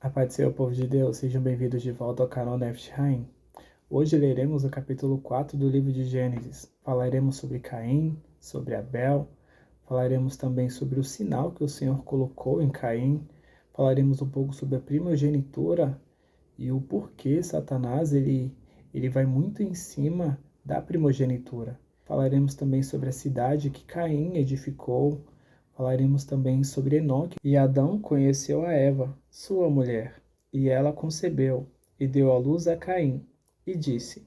A paz do Senhor, povo de Deus, sejam bem-vindos de volta ao canal Nefesh Haim. Hoje leremos o capítulo 4 do livro de Gênesis. Falaremos sobre Caim, sobre Abel, falaremos também sobre o sinal que o Senhor colocou em Caim, falaremos um pouco sobre a primogenitura e o porquê Satanás ele vai muito em cima da primogenitura. Falaremos também sobre a cidade que Caim edificou. Falaremos também sobre Enoque. E Adão conheceu a Eva, sua mulher, e ela concebeu e deu à luz a Caim, e disse: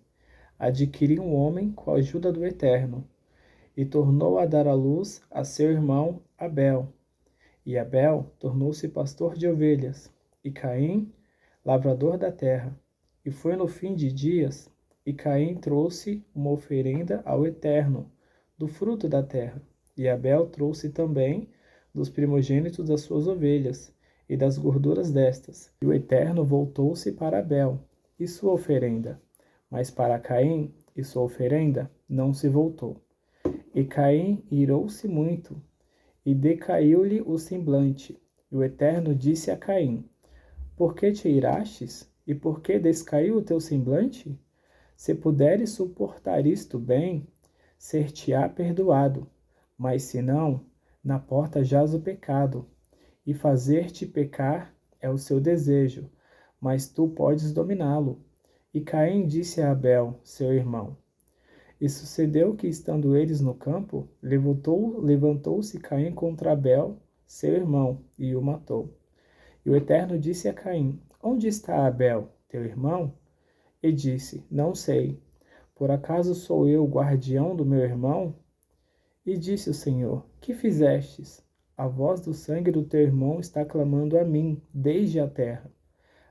Adquiri um homem com a ajuda do Eterno, e tornou a dar à luz a seu irmão Abel. E Abel tornou-se pastor de ovelhas, e Caim, lavrador da terra. E foi no fim de dias, e Caim trouxe uma oferenda ao Eterno, do fruto da terra. E Abel trouxe também dos primogênitos das suas ovelhas, e das gorduras destas. E o Eterno voltou-se para Abel, e sua oferenda. Mas para Caim e sua oferenda não se voltou. E Caim irou-se muito, e decaiu-lhe o semblante. E o Eterno disse a Caim: Por que te irastes? E por que descaiu o teu semblante? Se puderes suportar isto bem, ser-te-á perdoado. Mas se não, na porta jaz o pecado, e fazer-te pecar é o seu desejo, mas tu podes dominá-lo. E Caim disse a Abel, seu irmão. E sucedeu que, estando eles no campo, levantou-se Caim contra Abel, seu irmão, e o matou. E o Eterno disse a Caim: Onde está Abel, teu irmão? E disse: Não sei. Por acaso sou eu o guardião do meu irmão? E disse o Senhor: Que fizestes? A voz do sangue do teu irmão está clamando a mim, desde a terra.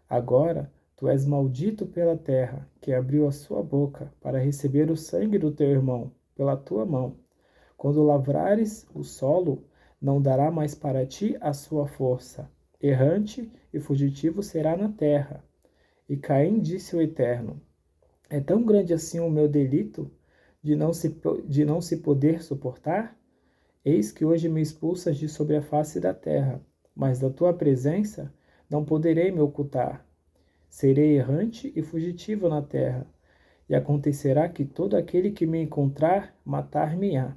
Agora tu és maldito pela terra, que abriu a sua boca para receber o sangue do teu irmão, pela tua mão. Quando lavrares o solo, não dará mais para ti a sua força. Errante e fugitivo será na terra. E Caim disse ao Eterno: É tão grande assim o meu delito de não se poder suportar? Eis que hoje me expulsas de sobre a face da terra, mas da tua presença não poderei me ocultar. Serei errante e fugitivo na terra, e acontecerá que todo aquele que me encontrar, matar-me-á.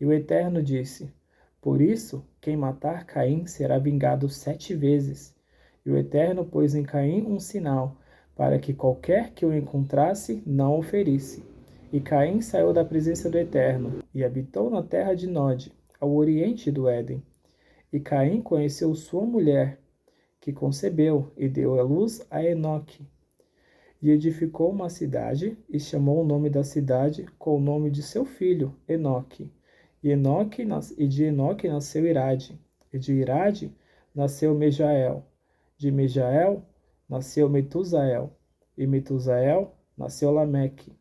E o Eterno disse: Por isso, quem matar Caim será vingado 7 vezes. E o Eterno pôs em Caim um sinal, para que qualquer que o encontrasse não o ferisse. E Caim saiu da presença do Eterno, e habitou na terra de Nod, ao oriente do Éden. E Caim conheceu sua mulher, que concebeu, e deu à luz a Enoque. E edificou uma cidade, e chamou o nome da cidade com o nome de seu filho, Enoque. E de Enoque nasceu Irade, e de Irade nasceu Mejael. De Mejael nasceu Metusael, e Metusael nasceu Lameque.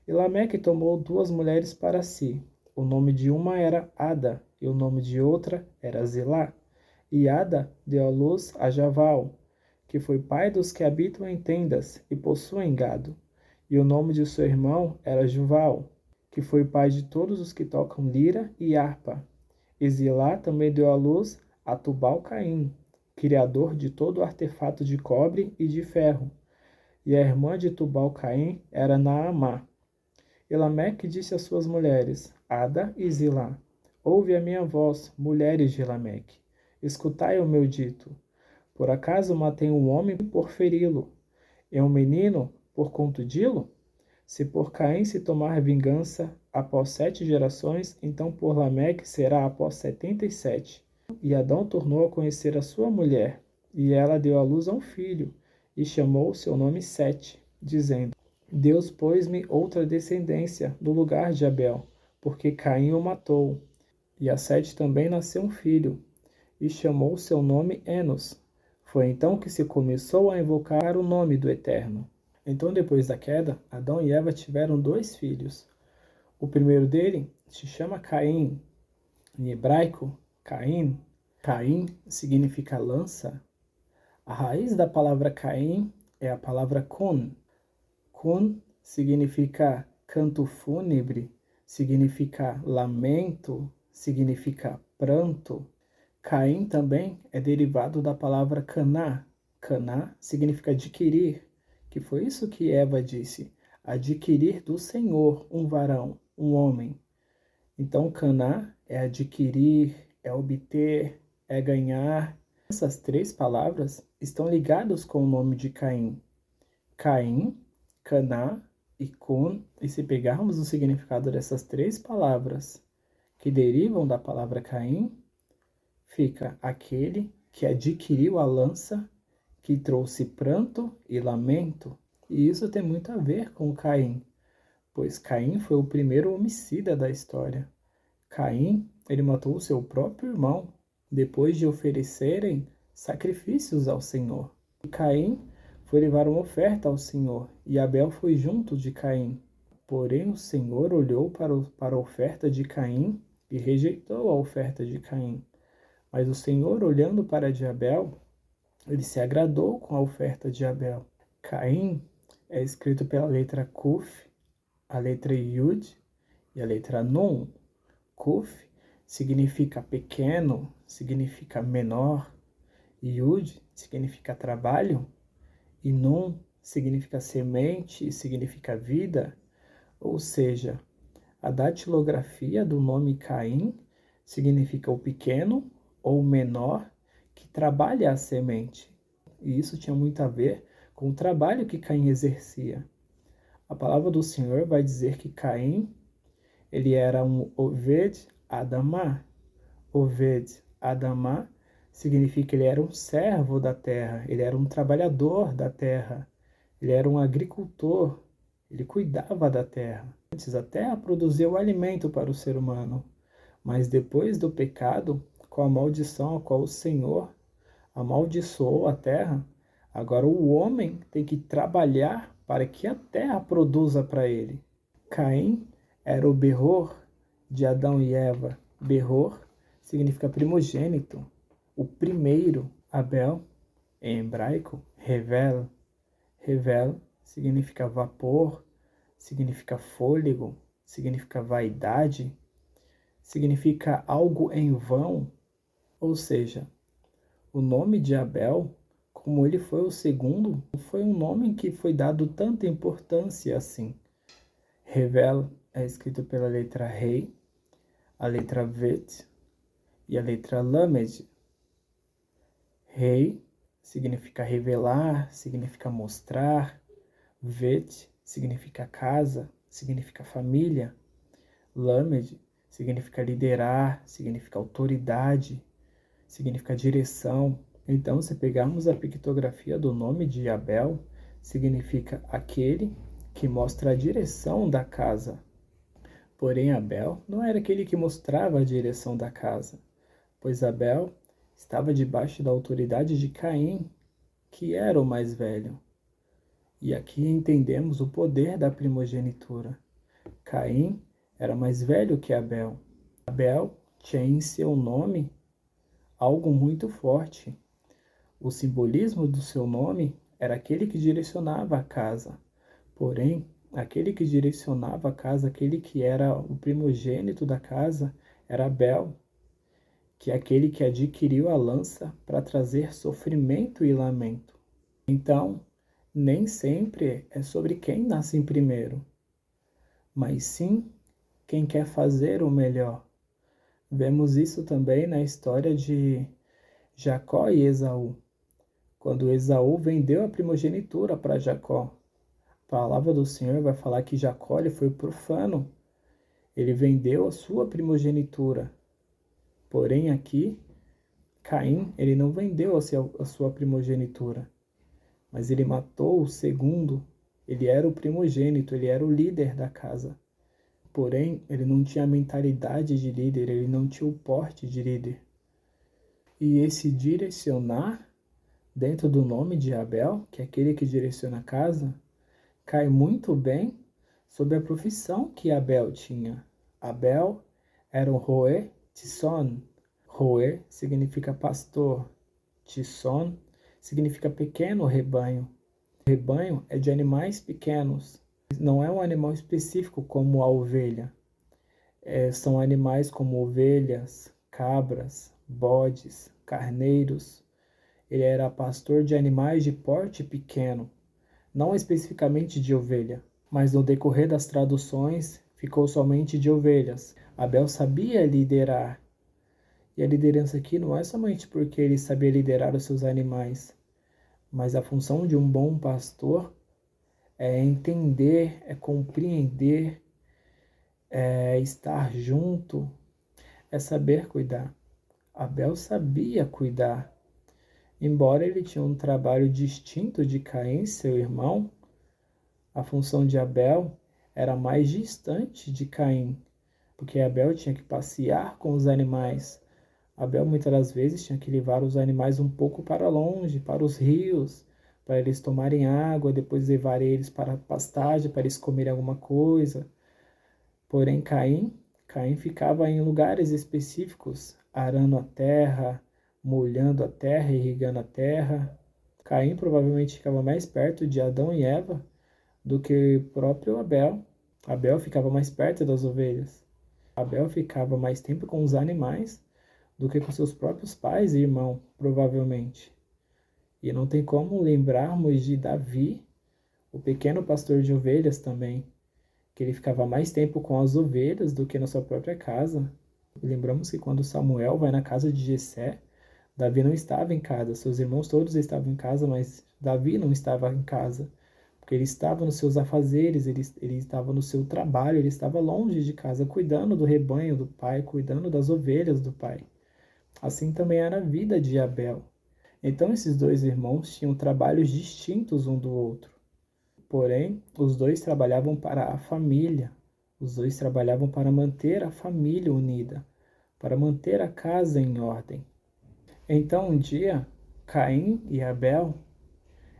E Lameque tomou 2 mulheres para si. O nome de uma era Ada, e o nome de outra era Zilá. E Ada deu à luz a Javal, que foi pai dos que habitam em tendas e possuem gado. E o nome de seu irmão era Juval, que foi pai de todos os que tocam lira e harpa. E Zilá também deu à luz a Tubal-Caim, criador de todo o artefato de cobre e de ferro. E a irmã de Tubal-Caim era Naamá. E Lameque disse às suas mulheres, Ada e Zilá: Ouve a minha voz, mulheres de Lameque. Escutai o meu dito. Por acaso matei um homem por feri-lo, e um menino por contudi-lo? Se por Caim se tomar vingança após 7 gerações, então por Lameque será após 77. E Adão tornou a conhecer a sua mulher, e ela deu à luz a um filho, e chamou seu nome Sete, dizendo: Deus pôs-me outra descendência no lugar de Abel, porque Caim o matou. E a Sete também nasceu um filho, e chamou seu nome Enos. Foi então que se começou a invocar o nome do Eterno. Então, depois da queda, Adão e Eva tiveram 2 filhos. O primeiro dele se chama Caim, em hebraico, Caim. Caim significa lança. A raiz da palavra Caim é a palavra Kun. Kun significa canto fúnebre, significa lamento, significa pranto. Caim também é derivado da palavra Caná, Caná significa adquirir, que foi isso que Eva disse, adquirir do Senhor um varão, um homem. Então, Caná é adquirir, é obter, é ganhar. Essas três palavras estão ligadas com o nome de Caim. Caim, Caná e Cun. E se pegarmos o significado dessas três palavras que derivam da palavra Caim, fica aquele que adquiriu a lança, que trouxe pranto e lamento. E isso tem muito a ver com Caim, pois Caim foi o primeiro homicida da história. Caim, ele matou o seu próprio irmão, depois de oferecerem sacrifícios ao Senhor. E Caim foi levar uma oferta ao Senhor, e Abel foi junto de Caim. Porém, o Senhor olhou para a oferta de Caim e rejeitou a oferta de Caim. Mas o Senhor, olhando para a de Abel, ele se agradou com a oferta de Abel. Caim é escrito pela letra Kuf, a letra Yud e a letra Nun. Kuf significa pequeno, significa menor. Yud significa trabalho. E Nun significa semente, significa vida. Ou seja, a datilografia do nome Caim significa o pequeno ou menor que trabalha a semente. E isso tinha muito a ver com o trabalho que Caim exercia. A palavra do Senhor vai dizer que Caim, ele era um Oved Adamá. Oved Adamá significa que ele era um servo da terra, ele era um trabalhador da terra, ele era um agricultor, ele cuidava da terra. Antes, a terra produzia o alimento para o ser humano, mas depois do pecado, com a maldição a qual o Senhor amaldiçoou a terra, agora o homem tem que trabalhar para que a terra produza para ele. Caim era o Beror de Adão e Eva. Beror significa primogênito, o primeiro. Abel, em hebraico, Revel. Revel significa vapor, significa fôlego, significa vaidade, significa algo em vão. Ou seja, o nome de Abel, como ele foi o segundo, foi um nome que foi dado tanta importância assim. Revel é escrito pela letra Rei, a letra Vet e a letra Lamed. Rei significa revelar, significa mostrar. Vet significa casa, significa família. Lamed significa liderar, significa autoridade, significa direção. Então, se pegarmos a pictografia do nome de Abel, significa aquele que mostra a direção da casa. Porém, Abel não era aquele que mostrava a direção da casa, pois Abel estava debaixo da autoridade de Caim, que era o mais velho. E aqui entendemos o poder da primogenitura. Caim era mais velho que Abel. Abel tinha em seu nome algo muito forte. O simbolismo do seu nome era aquele que direcionava a casa. Porém, aquele que direcionava a casa, aquele que era o primogênito da casa, era Abel, que é aquele que adquiriu a lança para trazer sofrimento e lamento. Então, nem sempre é sobre quem nasce em primeiro, mas sim quem quer fazer o melhor. Vemos isso também na história de Jacó e Esaú. Quando Esaú vendeu a primogenitura para Jacó, a palavra do Senhor vai falar que Jacó ele foi profano. Ele vendeu a sua primogenitura. Porém aqui, Caim, ele não vendeu a sua primogenitura, mas ele matou o segundo. Ele era o primogênito, ele era o líder da casa. Porém, ele não tinha a mentalidade de líder, ele não tinha o porte de líder. E esse direcionar, dentro do nome de Abel, que é aquele que direciona a casa, cai muito bem sobre a profissão que Abel tinha. Abel era um roé tisson. Roé significa pastor. Tisson significa pequeno rebanho. O rebanho é de animais pequenos. Não é um animal específico como a ovelha. São animais como ovelhas, cabras, bodes, carneiros. Ele era pastor de animais de porte pequeno, não especificamente de ovelha, mas no decorrer das traduções ficou somente de ovelhas. Abel sabia liderar, e a liderança aqui não é somente porque ele sabia liderar os seus animais, mas a função de um bom pastor é entender, é compreender, é estar junto, é saber cuidar. Abel sabia cuidar. Embora ele tinha um trabalho distinto de Caim, seu irmão, a função de Abel era mais distante de Caim, porque Abel tinha que passear com os animais. Abel muitas das vezes tinha que levar os animais um pouco para longe, para os rios, para eles tomarem água, depois levar eles para a pastagem, para eles comerem alguma coisa. Porém, Caim ficava em lugares específicos, arando a terra, molhando a terra, irrigando a terra. Caim provavelmente ficava mais perto de Adão e Eva do que o próprio Abel. Abel ficava mais perto das ovelhas. Abel ficava mais tempo com os animais do que com seus próprios pais e irmãos, provavelmente. E não tem como lembrarmos de Davi, o pequeno pastor de ovelhas também, que ele ficava mais tempo com as ovelhas do que na sua própria casa. Lembramos que quando Samuel vai na casa de Jessé, Davi não estava em casa, seus irmãos todos estavam em casa, mas Davi não estava em casa, porque ele estava nos seus afazeres, ele estava no seu trabalho, ele estava longe de casa, cuidando do rebanho do pai, cuidando das ovelhas do pai. Assim também era a vida de Abel. Então esses dois irmãos tinham trabalhos distintos um do outro. Porém, os dois trabalhavam para a família. Os dois trabalhavam para manter a família unida, para manter a casa em ordem. Então, um dia, Caim e Abel,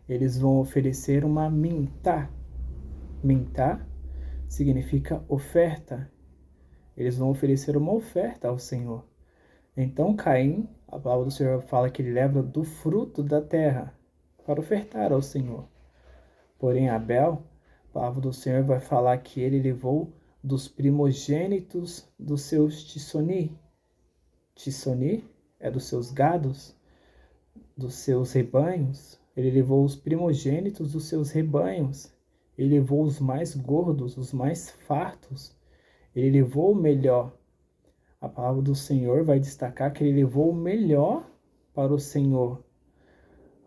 eles vão oferecer uma mintá. Mintá significa oferta. Eles vão oferecer uma oferta ao Senhor. Então, Caim, a palavra do Senhor fala que ele leva do fruto da terra para ofertar ao Senhor. Porém, Abel, a palavra do Senhor vai falar que ele levou dos primogênitos dos seus tissoni. Tissoni é dos seus gados, dos seus rebanhos. Ele levou os primogênitos dos seus rebanhos. Ele levou os mais gordos, os mais fartos. Ele levou o melhor. A palavra do Senhor vai destacar que ele levou o melhor para o Senhor.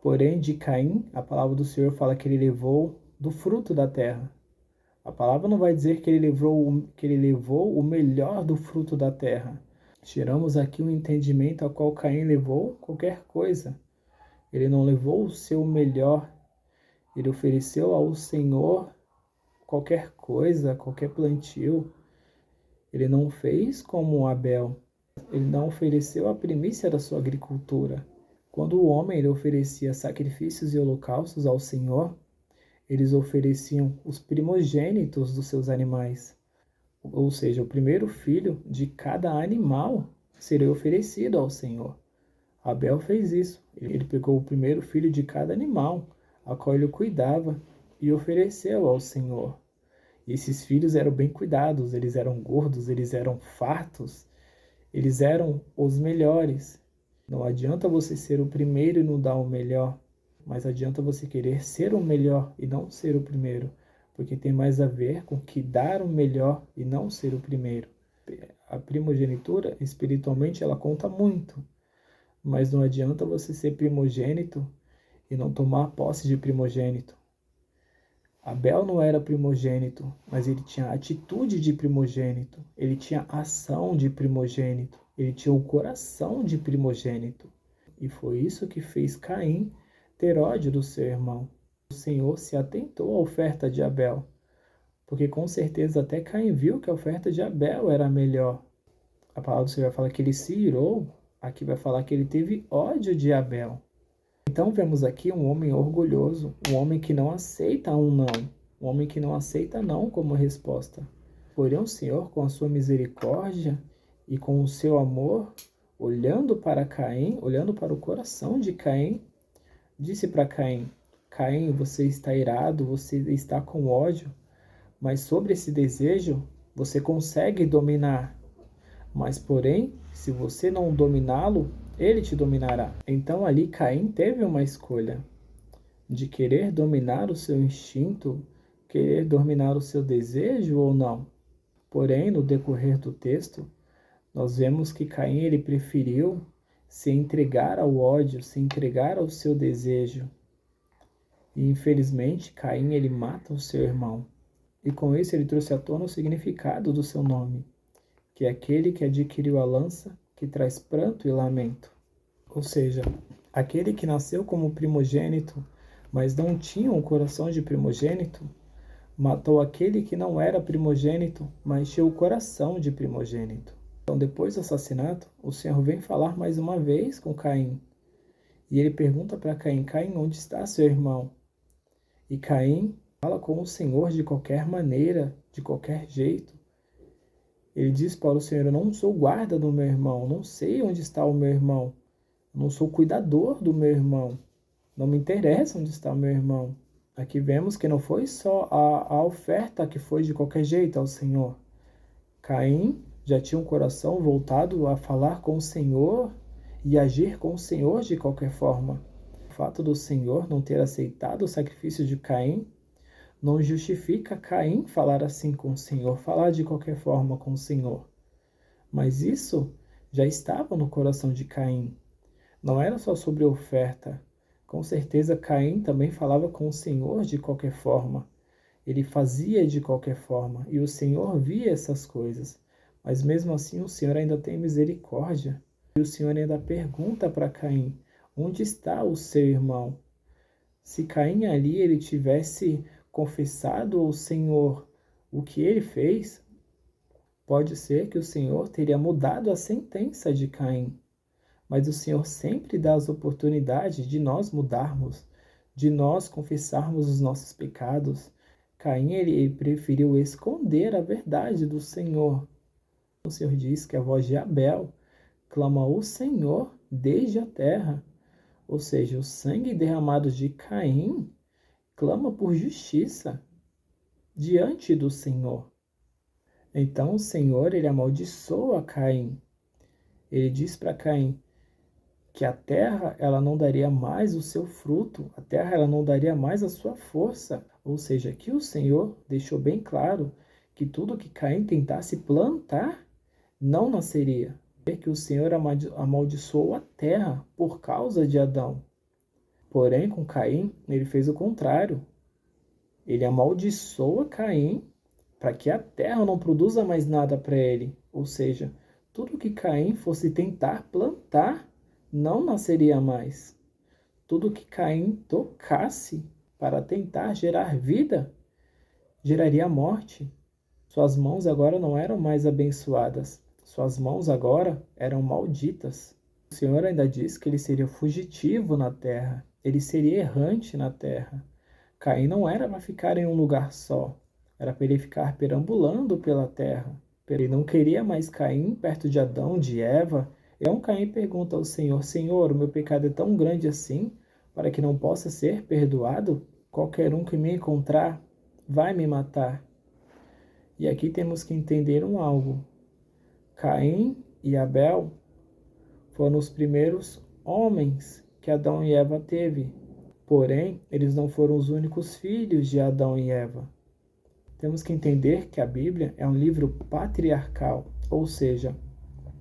Porém, de Caim, a palavra do Senhor fala que ele levou do fruto da terra. A palavra não vai dizer que ele levou o melhor do fruto da terra. Tiramos aqui um entendimento ao qual Caim levou qualquer coisa. Ele não levou o seu melhor. Ele ofereceu ao Senhor qualquer coisa, qualquer plantio. Ele não fez como Abel. Ele não ofereceu a primícia da sua agricultura. Quando o homem ele oferecia sacrifícios e holocaustos ao Senhor, eles ofereciam os primogênitos dos seus animais. Ou seja, o primeiro filho de cada animal seria oferecido ao Senhor. Abel fez isso. Ele pegou o primeiro filho de cada animal, a qual ele cuidava, e ofereceu ao Senhor. E esses filhos eram bem cuidados, eles eram gordos, eles eram fartos, eles eram os melhores. Não adianta você ser o primeiro e não dar o melhor, mas adianta você querer ser o melhor e não ser o primeiro, porque tem mais a ver com que dar o melhor e não ser o primeiro. A primogenitura, espiritualmente, ela conta muito, mas não adianta você ser primogênito e não tomar posse de primogênito. Abel não era primogênito, mas ele tinha atitude de primogênito, ele tinha ação de primogênito, ele tinha o coração de primogênito. E foi isso que fez Caim ter ódio do seu irmão. O Senhor se atentou à oferta de Abel, porque com certeza até Caim viu que a oferta de Abel era melhor. A palavra do Senhor fala que ele se irou, aqui vai falar que ele teve ódio de Abel. Então vemos aqui um homem orgulhoso, um homem que não aceita um não, um homem que não aceita não como resposta. Porém o Senhor, com a sua misericórdia e com o seu amor, olhando para Caim, olhando para o coração de Caim, disse para Caim: Caim, você está irado, você está com ódio, mas sobre esse desejo você consegue dominar. Mas porém, se você não dominá-lo, ele te dominará. Então ali Caim teve uma escolha de querer dominar o seu instinto, querer dominar o seu desejo ou não. Porém, no decorrer do texto, nós vemos que Caim ele preferiu se entregar ao ódio, se entregar ao seu desejo. E infelizmente, Caim ele mata o seu irmão. E com isso ele trouxe à tona o significado do seu nome, que é aquele que adquiriu a lança, que traz pranto e lamento. Ou seja, aquele que nasceu como primogênito, mas não tinha um coração de primogênito, matou aquele que não era primogênito, mas tinha o coração de primogênito. Então, depois do assassinato, o Senhor vem falar mais uma vez com Caim. E ele pergunta para Caim: Caim, onde está seu irmão? E Caim fala com o Senhor de qualquer maneira, de qualquer jeito. Ele diz para o Senhor: eu não sou guarda do meu irmão, não sei onde está o meu irmão, não sou cuidador do meu irmão, não me interessa onde está o meu irmão. Aqui vemos que não foi só a oferta que foi de qualquer jeito ao Senhor. Caim já tinha um coração voltado a falar com o Senhor e agir com o Senhor de qualquer forma. O fato do Senhor não ter aceitado o sacrifício de Caim não justifica Caim falar assim com o Senhor, falar de qualquer forma com o Senhor. Mas isso já estava no coração de Caim. Não era só sobre oferta. Com certeza Caim também falava com o Senhor de qualquer forma. Ele fazia de qualquer forma e o Senhor via essas coisas. Mas mesmo assim o Senhor ainda tem misericórdia. E o Senhor ainda pergunta para Caim: onde está o seu irmão? Se Caim ali ele tivesse confessado ao Senhor o que ele fez, pode ser que o Senhor teria mudado a sentença de Caim. Mas o Senhor sempre dá as oportunidades de nós mudarmos, de nós confessarmos os nossos pecados. Caim ele preferiu esconder a verdade do Senhor. O Senhor diz que a voz de Abel clama ao Senhor desde a terra. Ou seja, o sangue derramado de Caim clama por justiça diante do Senhor. Então o Senhor ele amaldiçoa Caim. Ele diz para Caim que a terra ela não daria mais o seu fruto, a terra ela não daria mais a sua força. Ou seja, que o Senhor deixou bem claro que tudo que Caim tentasse plantar não nasceria. Que o Senhor amaldiçoou a terra por causa de Adão. Porém, com Caim, ele fez o contrário. Ele amaldiçoa Caim para que a terra não produza mais nada para ele. Ou seja, tudo que Caim fosse tentar plantar não nasceria mais. Tudo que Caim tocasse para tentar gerar vida, geraria morte. Suas mãos agora não eram mais abençoadas. Suas mãos agora eram malditas. O Senhor ainda diz que ele seria fugitivo na terra. Ele seria errante na terra. Caim não era para ficar em um lugar só. Era para ele ficar perambulando pela terra. Ele não queria mais Caim perto de Adão, de Eva. Então Caim pergunta ao Senhor: Senhor, o meu pecado é tão grande assim, para que não possa ser perdoado? Qualquer um que me encontrar vai me matar. E aqui temos que entender algo. Caim e Abel foram os primeiros homens que Adão e Eva teve. Porém, eles não foram os únicos filhos de Adão e Eva. Temos que entender que a Bíblia é um livro patriarcal, ou seja,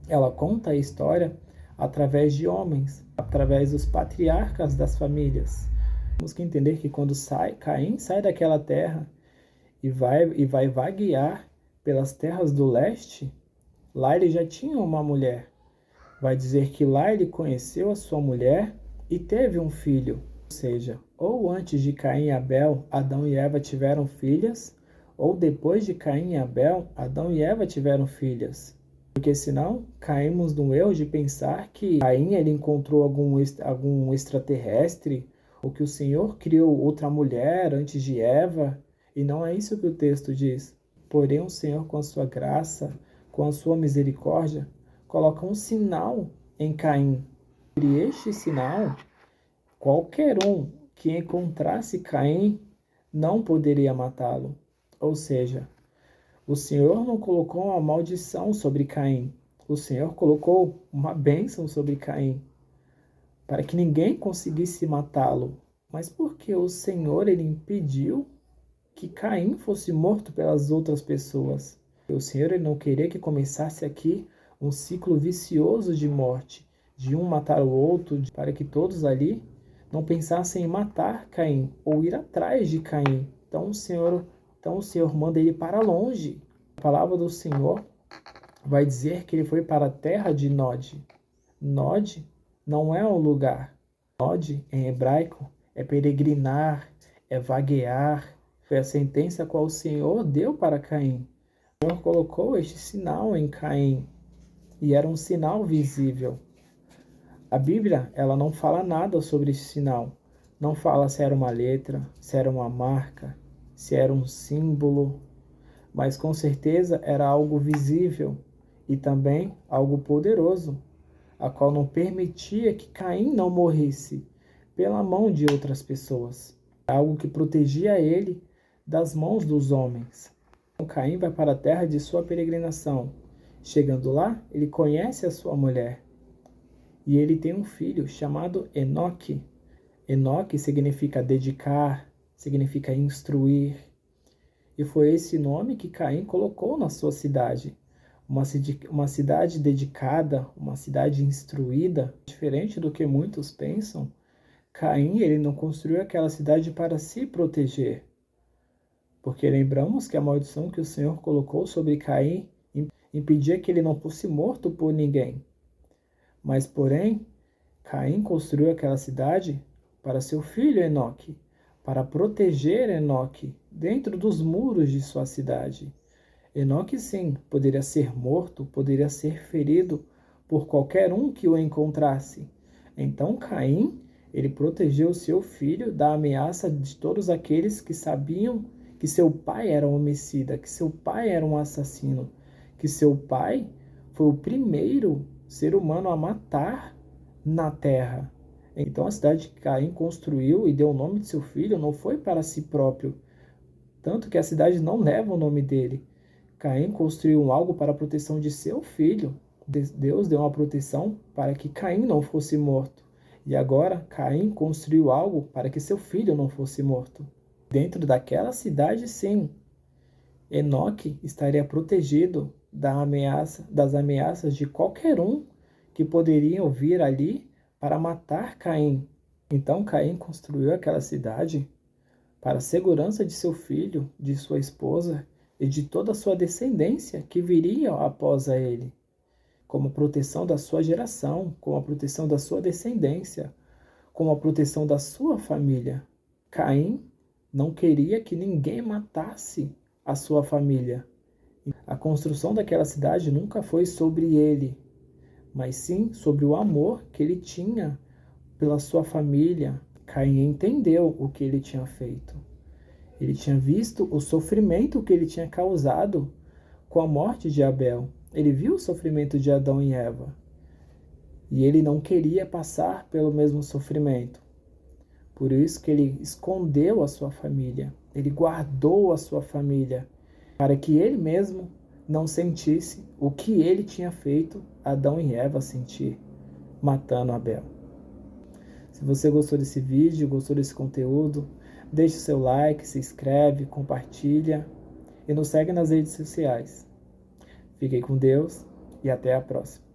ela conta a história através de homens, através dos patriarcas das famílias. Temos que entender que quando Caim sai daquela terra e vai vaguear pelas terras do leste, lá ele já tinha uma mulher. Vai dizer que lá ele conheceu a sua mulher e teve um filho. Ou seja, ou antes de Caim e Abel, Adão e Eva tiveram filhas, ou depois de Caim e Abel, Adão e Eva tiveram filhas. Porque senão caímos no erro de pensar que Caim ele encontrou algum extraterrestre, ou que o Senhor criou outra mulher antes de Eva, e não é isso que o texto diz. Porém, o Senhor, com a sua graça, com a sua misericórdia, coloca um sinal em Caim. E este sinal, qualquer um que encontrasse Caim não poderia matá-lo. Ou seja, o Senhor não colocou uma maldição sobre Caim. o Senhor colocou uma bênção sobre Caim, para que ninguém conseguisse matá-lo. Mas por que o Senhor ele impediu que Caim fosse morto pelas outras pessoas? O Senhor ele não queria que começasse aqui um ciclo vicioso de morte, de um matar o outro, para que todos ali não pensassem em matar Caim ou ir atrás de Caim. Então o Senhor manda ele para longe. A palavra do Senhor vai dizer que ele foi para a terra de Nod. Nod não é um lugar. Nod, em hebraico, é peregrinar, é vaguear. Foi a sentença a qual o Senhor deu para Caim. O Senhor colocou este sinal em Caim, e era um sinal visível. A Bíblia, ela não fala nada sobre esse sinal. Não fala se era uma letra, se era uma marca, se era um símbolo, mas com certeza era algo visível e também algo poderoso, a qual não permitia que Caim não morresse pela mão de outras pessoas. Algo que protegia ele das mãos dos homens. Então, Caim vai para a terra de sua peregrinação. Chegando lá, ele conhece a sua mulher. E ele tem um filho chamado Enoque. Enoque significa dedicar, significa instruir. E foi esse nome que Caim colocou na sua cidade. Uma cidade dedicada, uma cidade instruída. Diferente do que muitos pensam, Caim ele não construiu aquela cidade para se proteger. Porque lembramos que a maldição que o Senhor colocou sobre Caim impedia que ele não fosse morto por ninguém. Mas, porém, Caim construiu aquela cidade para seu filho Enoque, para proteger Enoque dentro dos muros de sua cidade. Enoque, sim, poderia ser morto, poderia ser ferido por qualquer um que o encontrasse. Então, Caim, ele protegeu seu filho da ameaça de todos aqueles que sabiam que seu pai era um homicida, que seu pai era um assassino, que seu pai foi o primeiro ser humano a matar na terra. Então a cidade que Caim construiu e deu o nome de seu filho não foi para si próprio, tanto que a cidade não leva o nome dele. Caim construiu algo para a proteção de seu filho. Deus deu uma proteção para que Caim não fosse morto. E agora Caim construiu algo para que seu filho não fosse morto. Dentro daquela cidade, sim, Enoque estaria protegido das ameaças de qualquer um que poderiam vir ali para matar Caim. Então Caim construiu aquela cidade para a segurança de seu filho, de sua esposa e de toda a sua descendência que viria após a ele, como proteção da sua geração, como a proteção da sua descendência, como a proteção da sua família. Caim não queria que ninguém matasse a sua família. A construção daquela cidade nunca foi sobre ele, mas sim sobre o amor que ele tinha pela sua família. Caim entendeu o que ele tinha feito. Ele tinha visto o sofrimento que ele tinha causado com a morte de Abel. Ele viu o sofrimento de Adão e Eva. E ele não queria passar pelo mesmo sofrimento. Por isso que ele escondeu a sua família. Ele guardou a sua família para que ele mesmo não sentisse o que ele tinha feito Adão e Eva sentir, matando Abel. Se você gostou desse vídeo, gostou desse conteúdo, deixe seu like, se inscreve, compartilha e nos segue nas redes sociais. Fiquem com Deus e até a próxima.